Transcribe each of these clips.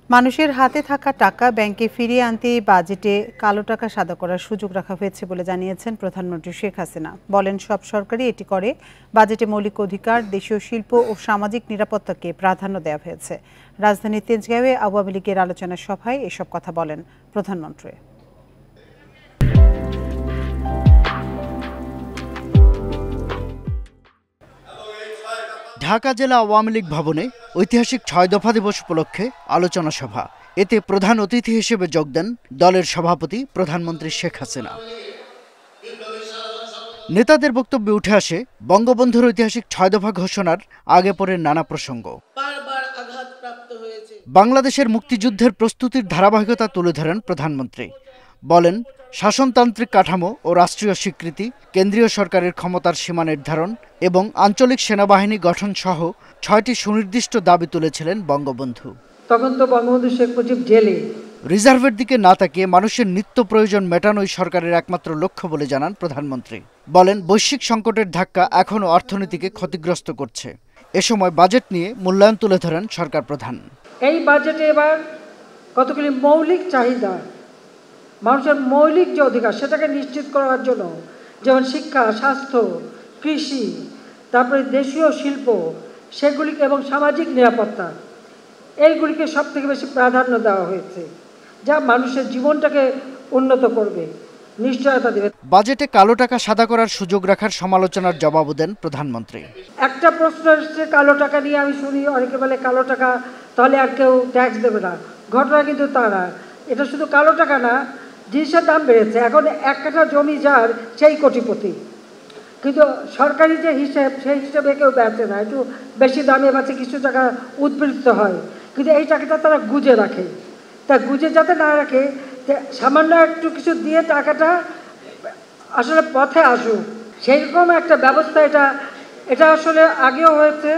মানুষের হাতে থাকা টাকা ব্যাংকে ফিরিয়ে আনতে বাজেটে কালো টাকা সাদা করার সুযোগ রাখা হয়েছে বলে জানিয়েছেন প্রধানমন্ত্রী শেখ হাসিনা। বলেন, সব সরকারই এটি করে। বাজেটে মৌলিক অধিকার, দেশীয় শিল্প ও সামাজিক নিরাপত্তাকে প্রাধান্য দেওয়া হয়েছে। রাজধানীর তেজগাঁওয়ে আওয়ামী লীগের আলোচনা সভায় এসব কথা বলেন প্রধানমন্ত্রী। ঢাকা জেলা আওয়ামী লীগ ভবনে ঐতিহাসিক ৬ দফা দিবস উপলক্ষে আলোচনা সভা। এতে প্রধান অতিথি হিসেবে যোগ দেন দলের সভাপতি প্রধানমন্ত্রী শেখ হাসিনা। নেতাদের বক্তব্যে উঠে আসে বঙ্গবন্ধুর ঐতিহাসিক ৬ দফা ঘোষণার আগে পরের নানা প্রসঙ্গ। বাংলাদেশের মুক্তিযুদ্ধের প্রস্তুতির ধারাবাহিকতা তুলে ধরেন প্রধানমন্ত্রী। বলেন, শাসনতান্ত্রিক কাঠামো ও রাষ্ট্রীয় স্বীকৃতি, কেন্দ্রীয় সরকারের ক্ষমতার সীমা নির্ধারণ এবং আঞ্চলিক সেনাবাহিনী গঠন সহ ৬টি সুনির্দিষ্ট দাবি তুলেছিলেন বঙ্গবন্ধু। তখন তো বঙ্গবন্ধু শেখ মুজিব জেলে। রিজার্ভের দিকে না তাকিয়ে মানুষের নিত্য প্রয়োজন মেটানোই সরকারের একমাত্র লক্ষ্য বলে জানান প্রধানমন্ত্রী। বলেন, বৈশ্বিক সংকটের ধাক্কা এখনও অর্থনীতিকে ক্ষতিগ্রস্ত করছে। এ সময় বাজেট নিয়ে মূল্যায়ন তুলে ধরেন সরকার প্রধান। এই বাজেটে এবার কতগুলি মৌলিক চাহিদা, মানুষের মৌলিক যে অধিকার সেটাকে নিশ্চিত করার জন্য, যেমন শিক্ষা, স্বাস্থ্য, কৃষি, তারপরে দেশীয় শিল্প, সেগুলিকে এবং সামাজিক নিরাপত্তা, এইগুলিকে সব থেকে বেশি প্রাধান্য দেওয়া হয়েছে, যা মানুষের জীবনটাকে উন্নত করবে, নিশ্চয়তা দেবে। বাজেটে কালো টাকা সাদা করার সুযোগ রাখার সমালোচনার জবাব দেন প্রধানমন্ত্রী। একটা প্রশ্ন এসছে কালো টাকা নিয়ে, আমি শুনি অনেকে বলে কালো টাকা তাহলে আর কেউ ট্যাক্স দেবে না। ঘটনা কিন্তু তা না। এটা শুধু কালো টাকা না, জিনিসের দাম বেড়েছে। এখন 1 কাঠা জমি যার সেই কোটিপতি, কিন্তু সরকারি যে হিসেব সেই হিসেবে কেউ বেচে না, একটু বেশি দামে বেচে, কিছু টাকা উদ্বৃত্ত হয়, কিন্তু এই টাকাটা তারা গুজে রাখে। তা গুজে যাতে না রাখে, সামান্য একটু কিছু দিয়ে টাকাটা আসলে পথে আসুক, সেইরকম একটা ব্যবস্থা এটা আসলে আগেও হয়েছে,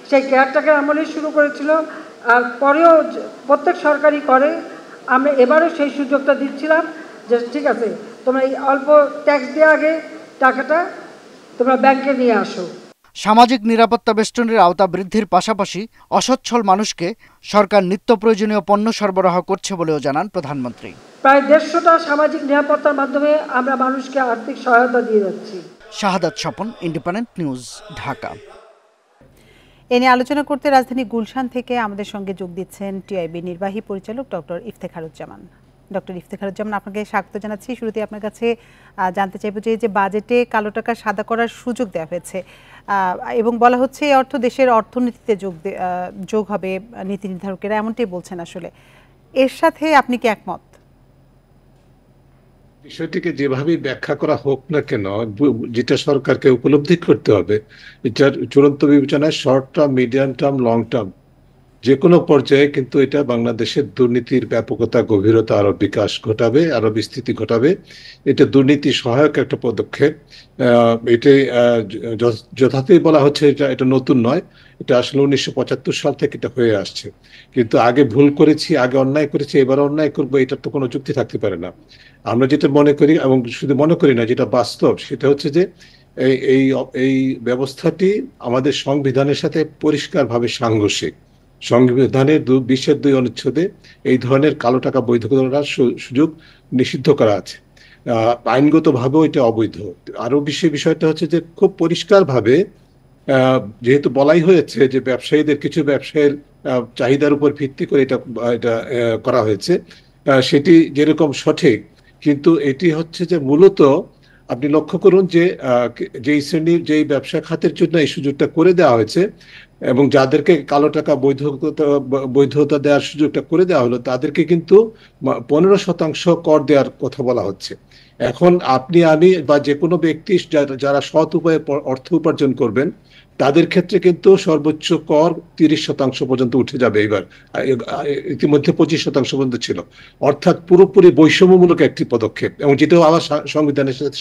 সেই কেয়ারটেকার আমলেই শুরু করেছিল, আর পরেও প্রত্যেক সরকারই করে। আমরা এবারও সেই সুযোগটা দিচ্ছিলাম যে ঠিক আছে, তোমরা এই অল্প ট্যাক্স দিয়ে আগে টাকাটা তোমরা ব্যাংকে নিয়ে আসো। সামাজিক নিরাপত্তা বেষ্টনের আওতা বৃদ্ধির পাশাপাশি অসচ্ছল মানুষকে সরকার নিত্য প্রয়োজনীয় পণ্য সরবরাহ করছে বলেও জানান প্রধানমন্ত্রী। প্রায় 150টা সামাজিক নিরাপত্তার মাধ্যমে আমরা মানুষকে আর্থিক সহায়তা দিয়ে যাচ্ছি। শাহাদাত স্বপন, ইন্ডিপেন্ডেন্ট নিউজ, ঢাকা। এ নিয়ে আলোচনা করতে রাজধানী গুলশান থেকে আমাদের সঙ্গে যোগ দিচ্ছেন টিআইবি নির্বাহী পরিচালক ডক্টর ইফতেখারুজ্জামান। ডক্টর ইফতেখারুজ্জামান, আপনাকে স্বাগত জানাচ্ছি। শুরুতে আপনার কাছে জানতে চাইব যে বাজেটে কালো টাকা সাদা করার সুযোগ দেওয়া হয়েছে এবং বলা হচ্ছে এই অর্থ দেশের অর্থনীতিতে যোগ হবে, নীতি নির্ধারকেরা এমনটাই বলছেন। আসলে এর সাথে আপনি কি একমত? বিষয়টিকে যেভাবেই ব্যাখ্যা করা হোক না কেন, যেটা সরকারকে উপলব্ধি করতে হবে, এটার চূড়ান্ত বিবেচনায় short term, medium term, long term যে কোনো পর্যায়ে কিন্তু এটা বাংলাদেশের দুর্নীতির ব্যাপকতা, গভীরতা আরো বিকাশ ঘটাবে, আরো বিস্তৃতি ঘটাবে। এটা দুর্নীতি সহায়ক একটা পদক্ষেপ। এটাই যথার্থই বলা হচ্ছে, এটা নতুন নয়। এটা আসলে 1975 সাল থেকে এটা হয়ে আসছে। কিন্তু আগে ভুল করেছি, আগে অন্যায় করেছি, এবার অন্যায় করবো, এটার তো কোনো যুক্তি থাকতে পারে না। আমরা যেটা মনে করি, এবং শুধু মনে করি না, যেটা বাস্তব, সেটা হচ্ছে যে এই ব্যবস্থাটি আমাদের সংবিধানের সাথে পরিষ্কারভাবে সাংঘর্ষিক। সংবিধানের 20-এর 2 অনুচ্ছেদে এই ধরনের কালো টাকা বৈধ করার সুযোগ নিষিদ্ধ করা আছে। আইনগতভাবেও এটা অবৈধ। আরো বিষয়টা হচ্ছে যে খুব পরিষ্কারভাবে, যেহেতু বলাই হয়েছে যে কিছু ব্যবসায়ীর চাহিদার উপর ভিত্তি করে এটা করা হয়েছে, সেটি যেরকম সঠিক, কিন্তু এটি হচ্ছে যে মূলত আপনি লক্ষ্য করুন যে যেই শ্রেণীর, যেই ব্যবসা খাতের জন্য এই সুযোগটা করে দেওয়া হয়েছে এবং যাদেরকে কালো টাকা বৈধতা দেওয়ার সুযোগটা করে দেওয়া হলো, তাদেরকে কিন্তু 15% কর দেওয়ার কথা বলা হচ্ছে। এখন আপনি, আমি বা যে কোনো ব্যক্তি যারা সৎ উপায়ে অর্থ উপার্জন করবেন, তাদের ক্ষেত্রে কিন্তু সর্বোচ্চ কর 30% পর্যন্ত উঠে যাবে। এবার ইতিমধ্যে 25% পর্যন্ত ছিল, অর্থাৎ পুরোপুরি বৈষম্যমূলক একটি পদক্ষেপ, এবং যেটাও আবার সংবিধানের সাথে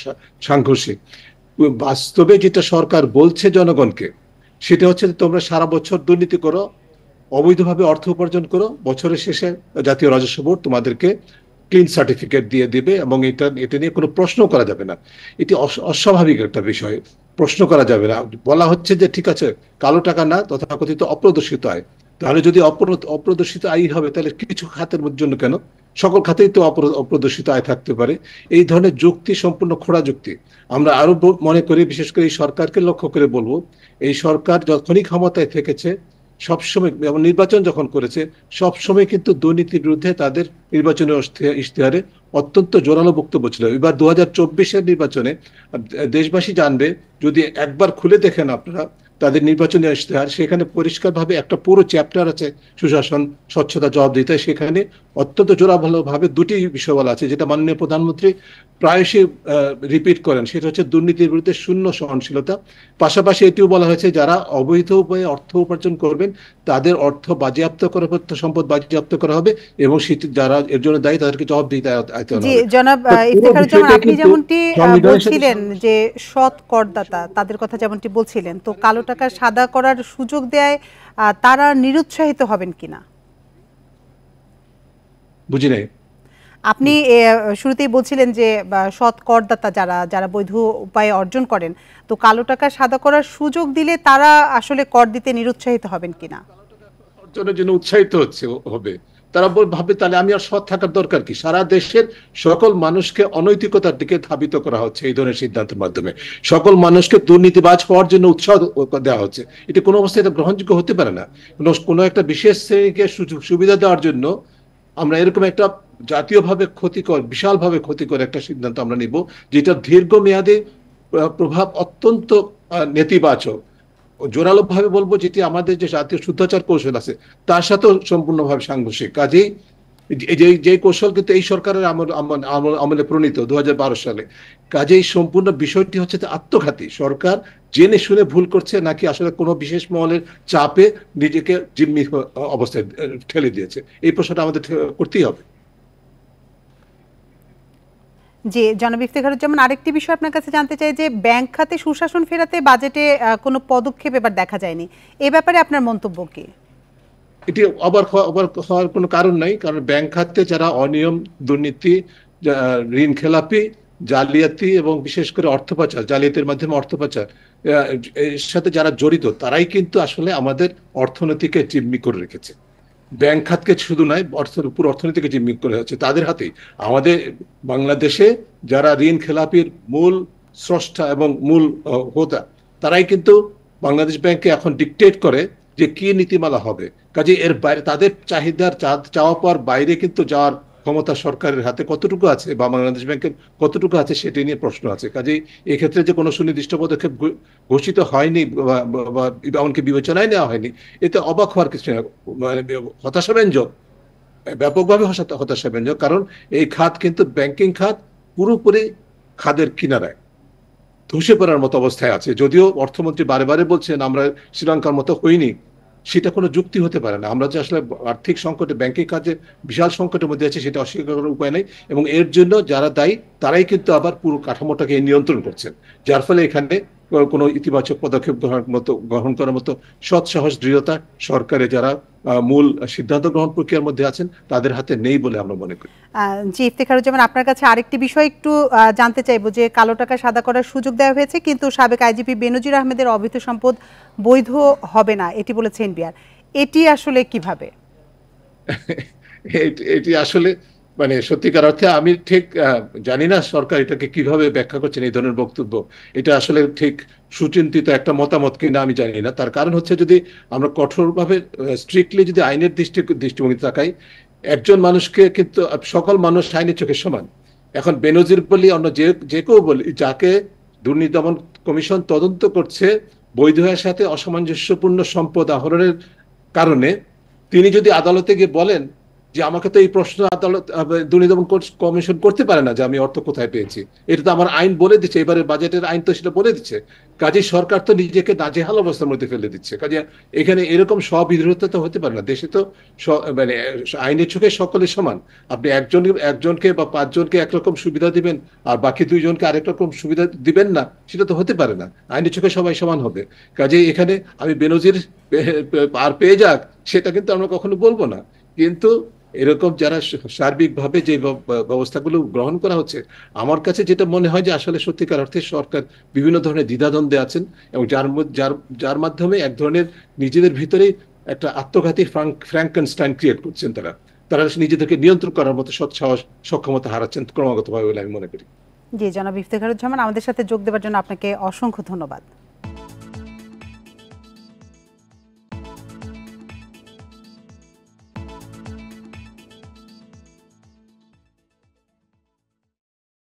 সাংঘর্ষিক। বাস্তবে যেটা সরকার বলছে জনগণকে, সেটা হচ্ছে তোমরা সারা বছর দুর্নীতি করো, অবৈধভাবে অর্থ উপার্জন করো, বছরের শেষে জাতীয় রাজস্ব বোর্ড তোমাদেরকে ক্লিন সার্টিফিকেট দিয়ে দিবে, এবং এটা নিয়ে কোনো প্রশ্ন করা যাবে না। এটি অস্বাভাবিক একটা বিষয়, প্রশ্ন করা যাবে না। বলা হচ্ছে যে ঠিক আছে, কালো টাকা না, তথাকথিত অপ্রদর্শিত আয়, তাহলে যদি অপ্রদর্শিত আয় হবে, তাহলে কিছু খাতের জন্য কেন, সকল খাতেই তো অপ্রদর্শিত আয় থাকতে পারে। এই ধরনের যুক্তি সম্পূর্ণ খোঁড়া যুক্তি। আমরা আরো মনে করি, বিশেষ করে এই সরকারকে লক্ষ্য করে বলবো, এই সরকার যখনই ক্ষমতায় থেকেছে সবসময়, এবং নির্বাচন যখন করেছে সবসময় কিন্তু দুর্নীতির বিরুদ্ধে তাদের নির্বাচনী ইশতেহারে অত্যন্ত জোরালো বক্তব্য ছিল। এবার 2024-এর নির্বাচনে দেশবাসী জানবে, যদি একবার খুলে দেখেন আপনারা তাদের নির্বাচনী ইশতেহার, সেখানে পরিষ্কারভাবে একটা পুরো চ্যাপ্টার আছে সুশাসন, স্বচ্ছতা, জবাবদিহিতা। সেখানে অত্যন্ত জোরালোভাবে দুটি বিষয় বলা আছে, যেটা মাননীয় প্রধানমন্ত্রী প্রায়শই রিপিট করেন, সেটা হচ্ছে দুর্নীতির বিরুদ্ধে শূন্য সহনশীলতা। পাশাপাশি এটিও বলা হয়েছে, যারা অবৈধ উপায়ে অর্থ উপার্জন করবেন তাদের অর্থ বাজেয়াপ্ত করা, সম্পদ বাজেয়াপ্ত করা হবে, এবং যারা এর জন্য দায়ী তাদেরকে জবাবদিহিতা আনতে হবে। জি জনাব ইফতেখারুজ্জামান, আপনি যেমনটি বলছিলেন যে সৎ করদাতা তাদের কথা যেমনটি বলছিলেন, তো কালো টাকা সাদা করার সুযোগ দেয় তারা নিরুৎসাহিত হবেন কিনা? বুঝি নাই। আপনি শুরুতেই বলছিলেন যে সৎ করদাতা যারা যারা বৈধ উপায়ে অর্জন করেন, তো কালো টাকা সাদা করার সুযোগ দিলে তারা আসলে কর দিতে নিরুৎসাহিত হবেন কিনা? অর্জনের জন্য উৎসাহিত হবে। তারা ভাবে, তাহলে আমি আর সৎ থাকার দরকার কি? সারা দেশের সকল মানুষকে অনৈতিকতার দিকে ধাবিত করা হচ্ছে এই ধরনের সিদ্ধান্তের মাধ্যমে। সকল মানুষকে দুর্নীতিবাজ হওয়ার জন্য উৎসাহ দেওয়া হচ্ছে। এটা কোনো অবস্থায় এটা গ্রহণযোগ্য হতে পারে না। কোনো একটা বিশেষ শ্রেণীকে সুবিধা দেওয়ার জন্য আমরা এরকম একটা জাতীয়ভাবে ক্ষতিকর, বিশালভাবে ক্ষতিকর একটা সিদ্ধান্ত আমরা নিব, যেটা দীর্ঘমেয়াদে প্রভাব অত্যন্ত নেতিবাচক। জোরালো ভাবে বলবো, যেটি আমাদের যে জাতীয় শুদ্ধাচার কৌশল আছে তার সাথেও সম্পূর্ণভাবে সাংঘর্ষিক। কাজেই যে কৌশল কিন্তু এই সরকারের আমলে প্রণীত 2012 সালে। কাজেই সম্পূর্ণ বিষয়টি হচ্ছে আত্মঘাতী। সরকার জেনে শুনে ভুল করছে, নাকি আসলে কোনো বিশেষ মহলের চাপে নিজেকে জিম্মি অবস্থায় ঠেলে দিয়েছে, এই প্রশ্নটা আমাদের করতেই হবে। জি জনাব ইফতেখারুজ্জামান, আরেকটি বিষয় আপনার কাছে জানতে চাই যে ব্যাংক খাতে সুশাসন ফেরাতে বাজেটে কোনো পদক্ষেপ এবার দেখা যায়নি, এ ব্যাপারে আপনার মন্তব্য কি? এটি অবাক হওয়ার কোনো কারণ নাই, কারণ ব্যাংক খাতে যারা অনিয়ম, দুর্নীতি, ঋণ খেলাপি, জালিয়াতি এবং বিশেষ করে অর্থ পাচার, জালিয়াতির মাধ্যমে অর্থ পাচার এর সাথে যারা জড়িত, তারাই কিন্তু আসলে আমাদের অর্থনীতিকে জিম্মি করে রেখেছে। ব্যাংক খাতকে শুধু নয়, পুরো অর্থনীতিকে জিম্মি করে হচ্ছে তাদের হাতেই। আমাদের বাংলাদেশে যারা ঋণ খেলাপির মূল স্রষ্টা এবং মূল হোতা, তারাই কিন্তু বাংলাদেশ ব্যাংকে এখন ডিকটেট করে যে কি নীতিমালা হবে। কাজে এর বাইরে তাদের চাহিদার চাওয়া পাওয়ার বাইরে কিন্তু যাওয়ার ক্ষমতা সরকারের হাতে কতটুকু আছে বা বাংলাদেশ ব্যাংকের কতটুকু আছে সেটি নিয়ে প্রশ্ন আছে। কাজেই এক্ষেত্রে যে কোনো সুনির্দিষ্ট পদক্ষেপ ঘোষিত হয়নি বা এমনকি বিবেচনায় নেওয়া হয়নি, এতে অবাক হওয়ার কিছু না, মানে হতাশাব্যঞ্জক, ব্যাপকভাবে হতাশাব্যঞ্জক। কারণ এই খাত কিন্তু, ব্যাংকিং খাত পুরোপুরি খাদের কিনারায় ধসে পড়ার মতো অবস্থায় আছে। যদিও অর্থমন্ত্রী বারে বারে বলছেন আমরা শ্রীলঙ্কার মতো হইনি, সেটা কোনো যুক্তি হতে পারে না। আমরা যে আসলে আর্থিক সংকটে, ব্যাংকিং কাজে বিশাল সংকটের মধ্যে আছে, সেটা অস্বীকার করার উপায় নেই। এবং এর জন্য যারা দায়ী তারাই কিন্তু আবার পুরো কাঠামোটাকে নিয়ন্ত্রণ করছেন, যার ফলে এখানে কোনো ইতিবাচক পদক্ষেপ গ্রহণ করার মতো সৎ সাহস, দৃঢ়তা সরকারে যারা মূল সিদ্ধান্ত গ্রহণ প্রক্রিয়ার মধ্যে আছেন তাদের হাতে নেই বলে আমরা মনে করি। জি ইফতেখারুজ্জামান, আপনার কাছে আরেকটি বিষয় একটু জানতে চাইবো যে কালো টাকা সাদা করার সুযোগ দেওয়া হয়েছে, কিন্তু সাবেক আইজিপি বেনজির আহমেদের অবৈধ সম্পদ বৈধ হবে না, এটি বলেছে এনবিআর। এটি আসলে কিভাবে? এটি আসলে মানে সত্যিকার অর্থে আমি ঠিক জানি না সরকার এটাকে কিভাবে ব্যাখ্যা করছেন, এই ধরনের বক্তব্য। এটা আসলে ঠিক সুচিন্তিত একটা মতামত কিনা আমি জানি না। তার কারণ হচ্ছে, যদি আমরা কঠোরভাবে স্ট্রিক্টলি যদি আইনের দৃষ্টিভঙ্গি তাকাই, একজন মানুষকে কিন্তু সকল মানুষ আইনের চোখে সমান। এখন বেনজির বলি, অন্য যে কেউ বলি, যাকে দুর্নীতি দমন কমিশন তদন্ত করছে বৈধ এর সাথে অসামঞ্জস্যপূর্ণ সম্পদ আহরণের কারণে, তিনি যদি আদালতে গিয়ে বলেন যে আমাকে তো এই প্রশ্ন আদালত, দুর্নীতি দমন কমিশন করতে পারে না যে আমি অর্থ কোথায় পেয়েছি, এটা তো আমার আইন বলে দিচ্ছে, এবারে বাজেটের আইন তো সেটা বলে দিচ্ছে। কাজে সরকার তো নিজেকে নাজেহাল অবস্থার মধ্যে ফেলে দিচ্ছে। কাজে এখানে এরকম স্ববিরোধিতা তো হতে পারে না। দেশে তো মানে আইনের চোখে সকলে সমান। আপনি একজনকে বা পাঁচজনকে একরকম সুবিধা দিবেন আর বাকি দুইজনকে আরেক রকম সুবিধা দিবেন না, সেটা তো হতে পারে না। আইনের চোখে সবাই সমান হবে। কাজে এখানে আমি বেনজির আর পেয়ে যাক সেটা কিন্তু আমরা কখনো বলবো না। কিন্তু এরকম যারা সার্বিকভাবে যে ব্যবস্থাগুলো গ্রহণ করা হচ্ছে, আমার কাছে যেটা মনে হয় যে আসলে সত্যিকার অর্থে সরকার বিভিন্ন ধরনের দ্বিধাদ্বন্দ্বে আছেন, এবং যার মাধ্যমে এক ধরনের নিজেদের ভিতরেই একটা আত্মঘাতী ফ্র্যাঙ্কেনস্টাইন ক্রিয়েট করছেন। তারা তারা নিজেদেরকে নিয়ন্ত্রণ করার মতো সাহস সক্ষমতা হারাচ্ছেন ক্রমাগতভাবে বলে আমি মনে করি। জি, জনাব ইফতেখারুজ্জামান, আমাদের সাথে যোগ দেওয়ার জন্য আপনাকে অসংখ্য ধন্যবাদ।